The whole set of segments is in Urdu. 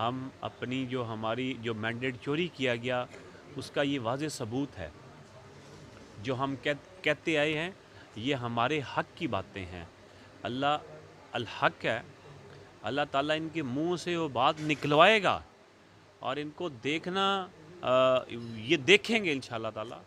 ہم اپنی جو ہماری جو مینڈیٹ چوری کیا گیا اس کا یہ واضح ثبوت ہے. جو ہم کہتے آئے ہیں یہ ہمارے حق کی باتیں ہیں. اللہ الحق ہے. اللہ تعالیٰ ان کے منہ سے وہ بات نکلوائے گا اور ان کو دیکھنا یہ دیکھیں گے انشاءاللہ تعالیٰ.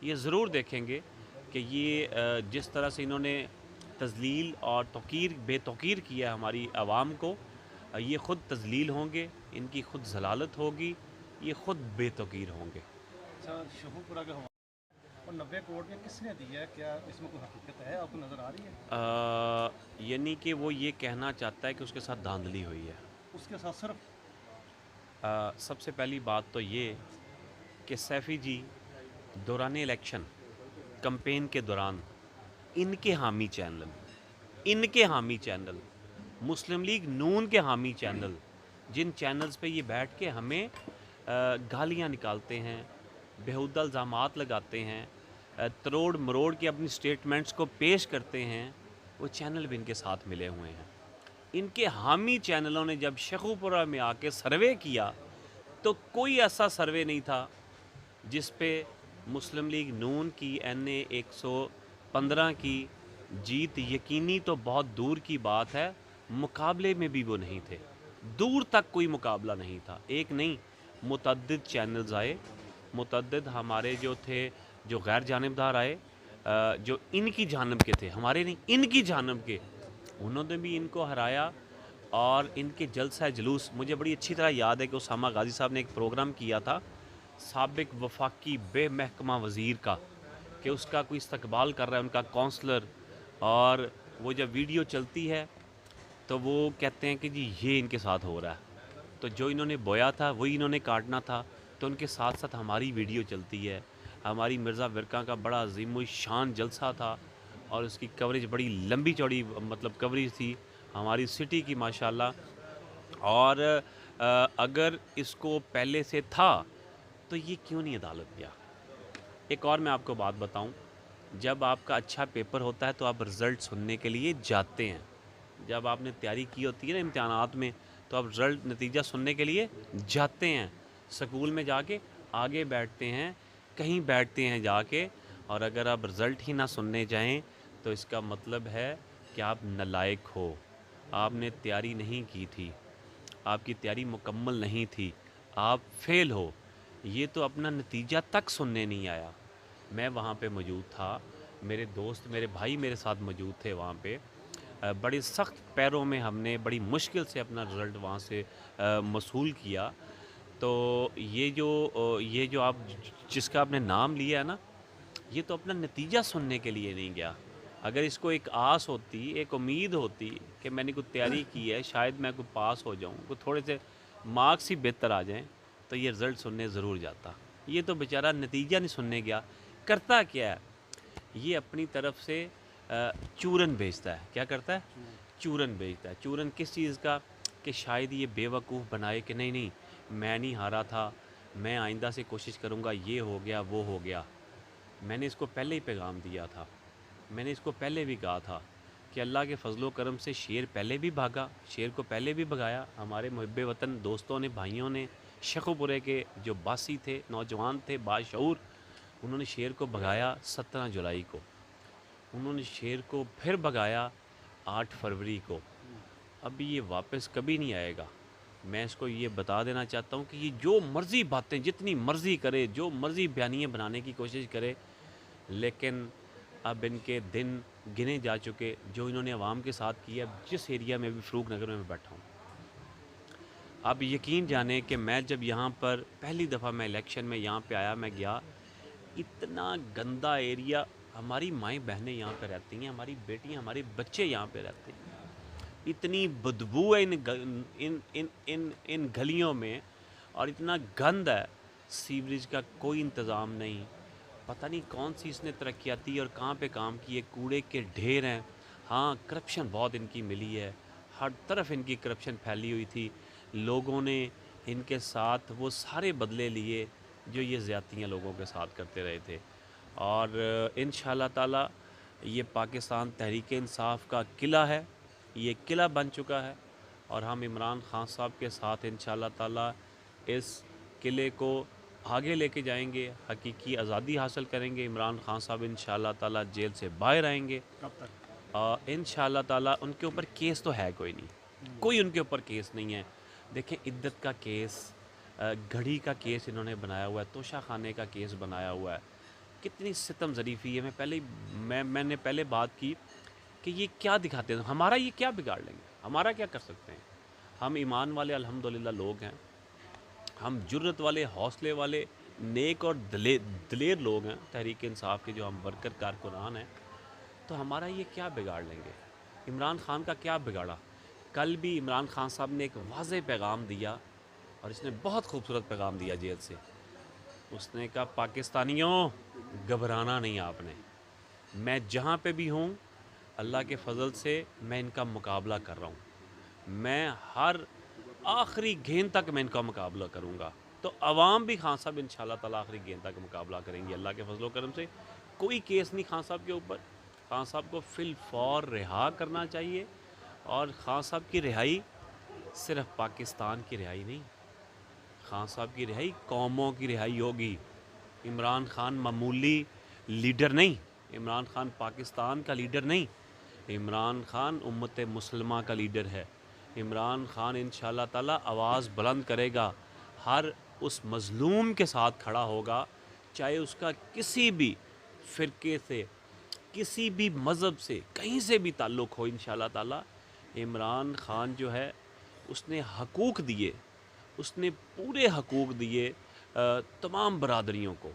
یہ ضرور دیکھیں گے کہ یہ جس طرح سے انہوں نے تذلیل اور بے توقیر کیا ہماری عوام کو, یہ خود تذلیل ہوں گے, ان کی خود ضلالت ہوگی, یہ خود بے توقیر ہوں گے. اچھا, شہو پورہ کا اور 90 کروڑ میں کس نے دیا ہے, کیا اس میں کوئی حقیقت ہے, آپ کو نظر آ رہی ہے؟ یعنی کہ وہ یہ کہنا چاہتا ہے کہ اس کے ساتھ دھاندلی ہوئی ہے. اس کے ساتھ صرف سب سے پہلی بات تو یہ کہ سیفی جی دوران الیکشن کمپین کے دوران ان کے حامی چینل مسلم لیگ نون کے حامی چینل, جن چینلز پہ یہ بیٹھ کے ہمیں گالیاں نکالتے ہیں, بیہودہ الزامات لگاتے ہیں, تروڑ مروڑ کے اپنی سٹیٹمنٹس کو پیش کرتے ہیں, وہ چینل بھی ان کے ساتھ ملے ہوئے ہیں. ان کے حامی چینلوں نے جب شیخو پورہ میں آ کے سروے کیا تو کوئی ایسا سروے نہیں تھا جس پہ مسلم لیگ نون کی NA 115 کی جیت یقینی تو بہت دور کی بات ہے, مقابلے میں بھی وہ نہیں تھے, دور تک کوئی مقابلہ نہیں تھا. ایک نہیں متعدد چینلز آئے, متعدد ہمارے جو تھے جو غیر جانبدار آئے, جو ان کی جانب کے تھے, ہمارے نہیں ان کی جانب کے, انہوں نے بھی ان کو ہرایا. اور ان کے جلسہ جلوس مجھے بڑی اچھی طرح یاد ہے کہ اسامہ غازی صاحب نے ایک پروگرام کیا تھا سابق وفاقی بے محکمہ وزیر کا, کہ اس کا کوئی استقبال کر رہا ہے ان کا کونسلر, اور وہ جب ویڈیو چلتی ہے تو وہ کہتے ہیں کہ جی یہ ان کے ساتھ ہو رہا ہے, تو جو انہوں نے بویا تھا وہی انہوں نے کاٹنا تھا. تو ان کے ساتھ ساتھ ہماری ویڈیو چلتی ہے. ہماری مرزا ورکا کا بڑا عظیم الشان جلسہ تھا اور اس کی کوریج بڑی لمبی چوڑی مطلب کوریج تھی ہماری سٹی کی ماشاءاللہ. اور اگر اس کو پہلے سے تھا تو یہ کیوں نہیں عدالت گیا؟ ایک اور میں آپ کو بات بتاؤں, جب آپ کا اچھا پیپر ہوتا ہے تو آپ رزلٹ سننے کے لیے جاتے ہیں. جب آپ نے تیاری کی ہوتی ہے نا امتحانات میں تو آپ رزلٹ نتیجہ سننے کے لیے جاتے ہیں, سکول میں جا کے آگے بیٹھتے ہیں, کہیں بیٹھتے ہیں جا کے, اور اگر آپ رزلٹ ہی نہ سننے جائیں تو اس کا مطلب ہے کہ آپ نالائق ہو, آپ نے تیاری نہیں کی تھی, آپ کی تیاری مکمل نہیں تھی, آپ فیل ہو. یہ تو اپنا نتیجہ تک سننے نہیں آیا. میں وہاں پہ موجود تھا, میرے دوست میرے بھائی میرے ساتھ موجود تھے وہاں پہ. بڑی سخت پیروں میں ہم نے بڑی مشکل سے اپنا رزلٹ وہاں سے موصول کیا. تو یہ جو آپ جس کا آپ نے نام لیا ہے نا, یہ تو اپنا نتیجہ سننے کے لیے نہیں گیا. اگر اس کو ایک آس ہوتی, ایک امید ہوتی کہ میں نے کوئی تیاری کی ہے, شاید میں کوئی پاس ہو جاؤں, کوئی تھوڑے سے مارکس ہی بہتر آ جائیں, تو یہ رزلٹ سننے ضرور جاتا. یہ تو بیچارہ نتیجہ نہیں سننے گیا. کرتا کیا ہے, یہ اپنی طرف سے چورن بیچتا ہے. کیا کرتا ہے؟ چورن بیچتا ہے. چورن کس چیز کا؟ کہ شاید یہ بے وقوف بنائے کہ نہیں میں نہیں ہارا تھا, میں آئندہ سے کوشش کروں گا, یہ ہو گیا وہ ہو گیا. میں نے اس کو پہلے ہی پیغام دیا تھا, میں نے اس کو پہلے بھی کہا تھا کہ اللہ کے فضل و کرم سے شیر پہلے بھی بھاگا, شیر کو پہلے بھی بھگایا. ہمارے محب وطن دوستوں نے, بھائیوں نے, شیخو پورے کے جو باسی تھے, نوجوان تھے باشعور, انہوں نے شیر کو بھگایا 17 جولائی کو, انہوں نے شیر کو پھر بھگایا 8 فروری کو. ابھی یہ واپس کبھی نہیں آئے گا. میں اس کو یہ بتا دینا چاہتا ہوں کہ یہ جو مرضی باتیں جتنی مرضی کرے, جو مرضی بیانیے بنانے کی کوشش کرے, لیکن اب ان کے دن گنے جا چکے جو انہوں نے عوام کے ساتھ کیا. جس ایریا میں بھی فروغ نگر میں بیٹھا ہوں, اب یقین جانیں کہ میں جب یہاں پر پہلی دفعہ میں الیکشن میں یہاں پہ آیا, میں گیا, اتنا گندا ایریا. ہماری مائیں بہنیں یہاں پہ رہتی ہیں, ہماری بیٹیاں ہمارے بچے یہاں پہ رہتے ہیں. اتنی بدبو ہے ان گلیوں میں, اور اتنا گند ہے, سیوریج کا کوئی انتظام نہیں. پتہ نہیں کون سی اس نے ترقیاتی اور کہاں پہ کام کیے, کوڑے کے ڈھیر ہیں. ہاں کرپشن بہت ان کی ملی ہے, ہر طرف ان کی کرپشن پھیلی ہوئی تھی. لوگوں نے ان کے ساتھ وہ سارے بدلے لیے جو یہ زیادتیاں لوگوں کے ساتھ کرتے رہے تھے. اور انشاءاللہ تعالی یہ پاکستان تحریک انصاف کا قلعہ ہے, یہ قلعہ بن چکا ہے. اور ہم عمران خان صاحب کے ساتھ انشاءاللہ تعالی اس قلعے کو آگے لے کے جائیں گے، حقیقی آزادی حاصل کریں گے۔ عمران خان صاحب انشاءاللہ تعالی جیل سے باہر آئیں گے، کب تک؟ انشاءاللہ تعالی ان کے اوپر کیس تو ہے کوئی نہیں، کوئی ان کے اوپر کیس نہیں ہے۔ دیکھیں عدت کا کیس، گھڑی کا کیس انہوں نے بنایا ہوا ہے، توشہ خانے کا کیس بنایا ہوا ہے، کتنی ستم ظریفی ہے۔ میں نے پہلے بات کی کہ یہ کیا دکھاتے ہیں، ہمارا یہ کیا بگاڑ لیں گے، ہمارا کیا کر سکتے ہیں؟ ہم ایمان والے الحمدللہ لوگ ہیں، ہم جرت والے، حوصلے والے، نیک اور دلیر لوگ ہیں تحریک انصاف کے، جو ہم ورکر کارکنان ہیں، تو ہمارا یہ کیا بگاڑ لیں گے؟ عمران خان کا کیا بگاڑا؟ کل بھی عمران خان صاحب نے ایک واضح پیغام دیا، اور اس نے بہت خوبصورت پیغام دیا جیل سے۔ اس نے کہا پاکستانیوں گھبرانا نہیں آپ نے، میں جہاں پہ بھی ہوں اللہ کے فضل سے میں ان کا مقابلہ کر رہا ہوں، میں ہر آخری گیند تک میں ان کا مقابلہ کروں گا۔ تو عوام بھی خان صاحب انشاءاللہ تعالیٰ آخری گیند تک مقابلہ کریں گے اللہ کے فضل و کرم سے۔ کوئی کیس نہیں خان صاحب کے اوپر، خان صاحب کو فی الفور رہا کرنا چاہیے، اور خان صاحب کی رہائی صرف پاکستان کی رہائی نہیں، خان صاحب کی رہائی قوموں کی رہائی ہوگی۔ عمران خان معمولی لیڈر نہیں، عمران خان پاکستان کا لیڈر نہیں، عمران خان امت مسلمہ کا لیڈر ہے۔ عمران خان انشاءاللہ تعالی آواز بلند کرے گا، ہر اس مظلوم کے ساتھ کھڑا ہوگا، چاہے اس کا کسی بھی فرقے سے، کسی بھی مذہب سے، کہیں سے بھی تعلق ہو۔ انشاءاللہ تعالی عمران خان جو ہے اس نے حقوق دیے، اس نے پورے حقوق دیے تمام برادریوں کو،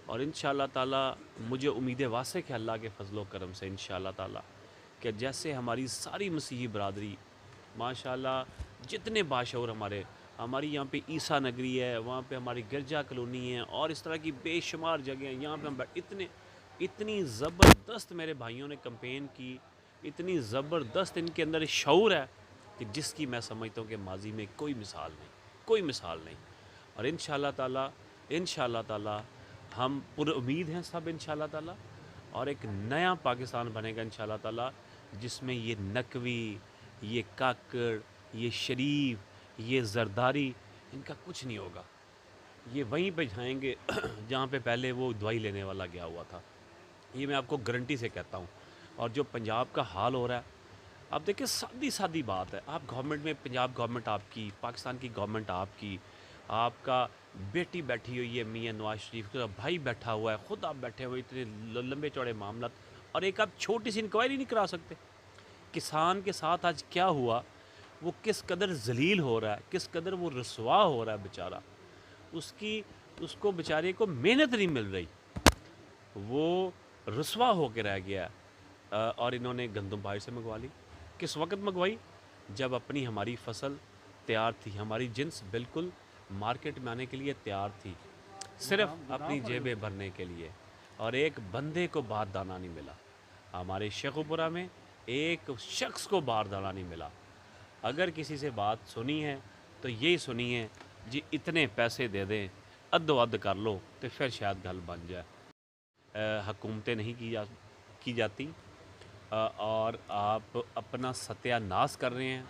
اور انشاءاللہ تعالی مجھے امید واسع کہ اللہ کے فضل و کرم سے انشاءاللہ تعالی کہ جیسے ہماری ساری مسیحی برادری ماشاءاللہ، جتنے باشعور ہماری یہاں پہ عیسیٰ نگری ہے، وہاں پہ ہماری گرجا کلونی ہے، اور اس طرح کی بے شمار جگہیں ہیں، یہاں پہ ہم اتنی زبردست میرے بھائیوں نے کمپین کی، اتنی زبردست ان کے اندر شعور ہے کہ جس کی میں سمجھتا ہوں کہ ماضی میں کوئی مثال نہیں۔ اور انشاءاللہ تعالی ہم پر امید ہیں سب انشاءاللہ تعالی، اور ایک نیا پاکستان بنے گا انشاءاللہ تعالی، جس میں یہ نقوی، یہ کاکڑ، یہ شریف، یہ زرداری، ان کا کچھ نہیں ہوگا۔ یہ وہیں پہ جائیں گے جہاں پہ پہلے وہ دوائی لینے والا گیا ہوا تھا، یہ میں آپ کو گارنٹی سے کہتا ہوں۔ اور جو پنجاب کا حال ہو رہا ہے، آپ دیکھیں سادی بات ہے، آپ گورنمنٹ میں، پنجاب گورنمنٹ آپ کی، پاکستان کی گورنمنٹ آپ کی، آپ کا بیٹی بیٹھی ہوئی ہے میاں نواز شریف کا بھائی بیٹھا ہوا ہے، خود آپ بیٹھے ہوئے، اتنے لمبے چوڑے معاملات، اور ایک آپ چھوٹی سی انکوائری نہیں کرا سکتے؟ کسان کے ساتھ آج کیا ہوا، وہ کس قدر ذلیل ہو رہا ہے، کس قدر وہ رسوا ہو رہا ہے بیچارہ، اس کو بیچارے کو محنت نہیں مل رہی، وہ رسوا ہو کے رہ گیا ہے۔ اور انہوں نے گندم باہر سے منگوا لی۔ کس وقت منگوائی؟ جب اپنی ہماری فصل تیار تھی، ہماری جنس بالکل مارکیٹ میں آنے کے لیے تیار تھی، صرف اپنی جیبیں بھرنے کے لیے، اور ایک بندے کو بات دانا نہیں ملا۔ ہمارے شیخوپورہ میں ایک شخص کو بار دانا نہیں ملا۔ اگر کسی سے بات سنی ہے تو یہی سنی ہے جی اتنے پیسے دے دیں، ادو اد کر لو، تو پھر شاید گل بن جائے۔ حکومتیں نہیں کی جاتی، اور آپ اپنا ستیہ ناش کر رہے ہیں۔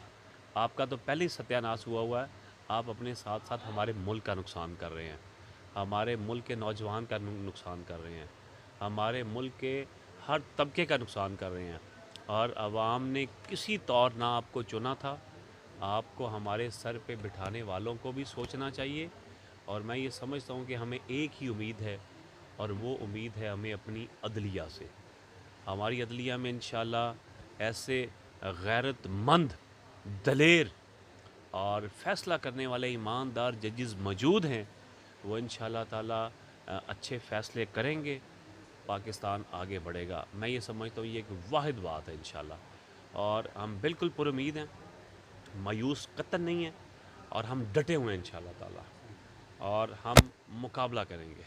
آپ کا تو پہلے ہی ستیہ ناش ہوا ہے، آپ اپنے ساتھ ساتھ ہمارے ملک کا نقصان کر رہے ہیں، ہمارے ملک کے نوجوان کا نقصان کر رہے ہیں، ہمارے ملک کے ہر طبقے کا نقصان کر رہے ہیں۔ اور عوام نے کسی طور نہ آپ کو چنا تھا، آپ کو ہمارے سر پہ بٹھانے والوں کو بھی سوچنا چاہیے۔ اور میں یہ سمجھتا ہوں کہ ہمیں ایک ہی امید ہے، اور وہ امید ہے ہمیں اپنی عدلیہ سے۔ ہماری عدلیہ میں انشاءاللہ ایسے غیرت مند، دلیر اور فیصلہ کرنے والے ایماندار ججز موجود ہیں، وہ انشاءاللہ تعالی اچھے فیصلے کریں گے، پاکستان آگے بڑھے گا۔ میں یہ سمجھتا ہوں یہ ایک واحد بات ہے انشاءاللہ، اور ہم بالکل پر امید ہیں، مایوس قطعاً نہیں ہیں، اور ہم ڈٹے ہوئے ہیں انشاءاللہ تعالی، اور ہم مقابلہ کریں گے۔